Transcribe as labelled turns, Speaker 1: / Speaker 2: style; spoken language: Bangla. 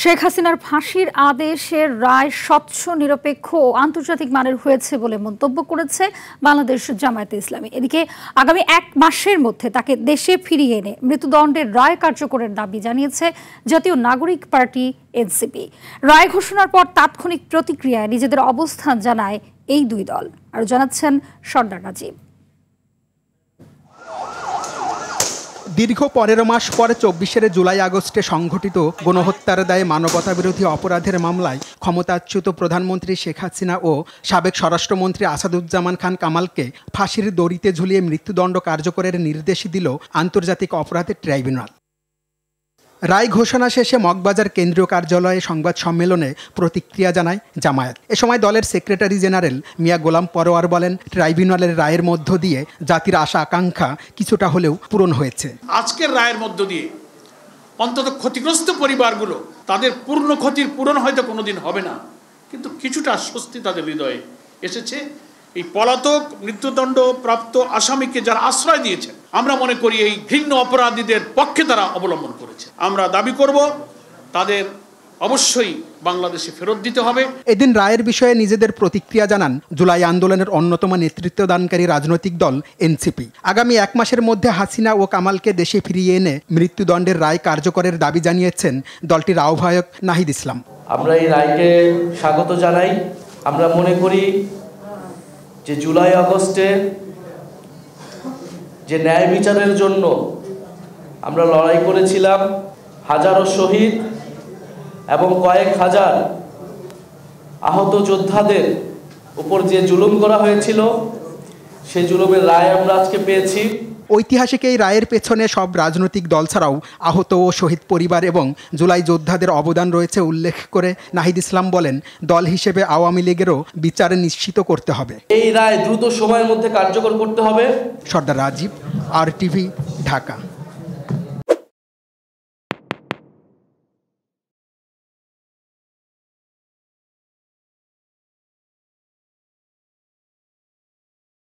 Speaker 1: শেখ হাসিনার ফাঁসির আদেশের রায় স্বচ্ছ, নিরপেক্ষ ও আন্তর্জাতিক মানের হয়েছে বলে মন্তব্য করেছে বাংলাদেশ জামায়াতে ইসলামী। এদিকে আগামী 1 মাসের মধ্যে তাকে দেশে ফিরিয়ে এনে মৃত্যুদণ্ডের রায় কার্যকরের দাবি জানিয়েছে জাতীয় নাগরিক পার্টি এনসিপি। রায় ঘোষণার পর তাৎক্ষণিক প্রতিক্রিয়ায় নিজেদের অবস্থান জানায় এই দুই দল। আর জানাচ্ছেন সর্দার নাজিব।
Speaker 2: দীর্ঘ 15 মাস পর 24 জুলাই আগস্টে সংঘটিত গণহত্যার দায়ে মানবতাবিরোধী অপরাধের মামলায় ক্ষমতাচ্যুত প্রধানমন্ত্রী শেখ হাসিনা ও সাবেক স্বরাষ্ট্রমন্ত্রী আসাদুজ্জামান খান কামালকে ফাঁসির দড়িতে ঝুলিয়ে মৃত্যুদণ্ড কার্যকরের নির্দেশ দিল আন্তর্জাতিক অপরাধের ট্রাইব্যুনাল। রায় ঘোষণা শেষে মগবাজার কেন্দ্রীয় কার্যালয়ে সংবাদ সম্মেলনে প্রতিক্রিয়া জানায় জামায়াত। এ সময় দলের সেক্রেটারি জেনারেল মিয়া গোলাম পরোয়ার বলেন, ট্রাইব্যুনালের রায়ের মধ্য দিয়ে জাতির আশা আকাঙ্ক্ষা কিছুটা হলেও পূরণ হয়েছে।
Speaker 3: আজকের রায়ের মধ্য দিয়ে অন্তত ক্ষতিগ্রস্ত পরিবারগুলো তাদের পূর্ণ ক্ষতির পূরণ হয়তো কোনোদিন হবে না, কিন্তু কিছুটা স্বস্তি তাদের হৃদয়ে এসেছে। এই পলাতক মৃত্যুদণ্ড প্রাপ্ত আসামিকে যারা আশ্রয় দিয়েছেন, আমরা মনে করি এই ঘৃণ্য অপরাধীদের পক্ষে তারা অবলম্বন করেছে। আমরা দাবি করব তাদের অবশ্যই বাংলাদেশে ফেরত দিতে হবে।
Speaker 2: এদিন রায়ের বিষয়ে নিজেদের প্রতিক্রিয়া জানান জুলাই আন্দোলনের অন্যতম নেতৃত্বদানকারী রাজনৈতিক দল এনসিপি। আগামী 1 মাসের মধ্যে হাসিনা ও কামালকে দেশে ফিরিয়ে এনে মৃত্যুদণ্ডের রায় কার্যকরের দাবি জানিয়েছেন দলটির আহ্বায়ক নাহিদ ইসলাম।
Speaker 4: আমরা এই রায়কে স্বাগত জানাই। আমরা মনে করি যে জুলাই আগস্টে যে ন্যায় বিচারের জন্য আমরা লড়াই করেছিলাম, হাজারো শহীদ এবং কয়েক হাজার আহত যোদ্ধাদের উপর যে জুলুম করা হয়েছিল, সেই জুলুমের রায় আমরা আজকে পেয়েছি।
Speaker 2: ঐতিহাসিক এই রায়ের পেছনে সব রাজনৈতিক দল ছাড়াও আহত ও শহীদ পরিবার এবং জুলাই যোদ্ধাদের অবদান রয়েছে উল্লেখ করে নাহিদ ইসলাম বলেন, দল হিসেবে আওয়ামী লীগেরও বিচার নিশ্চিত করতে হবে।
Speaker 4: এই রায় দ্রুত সময়ের মধ্যে কার্যকর করতে হবে।
Speaker 2: সর্দার রাজীব, RTV, ঢাকা।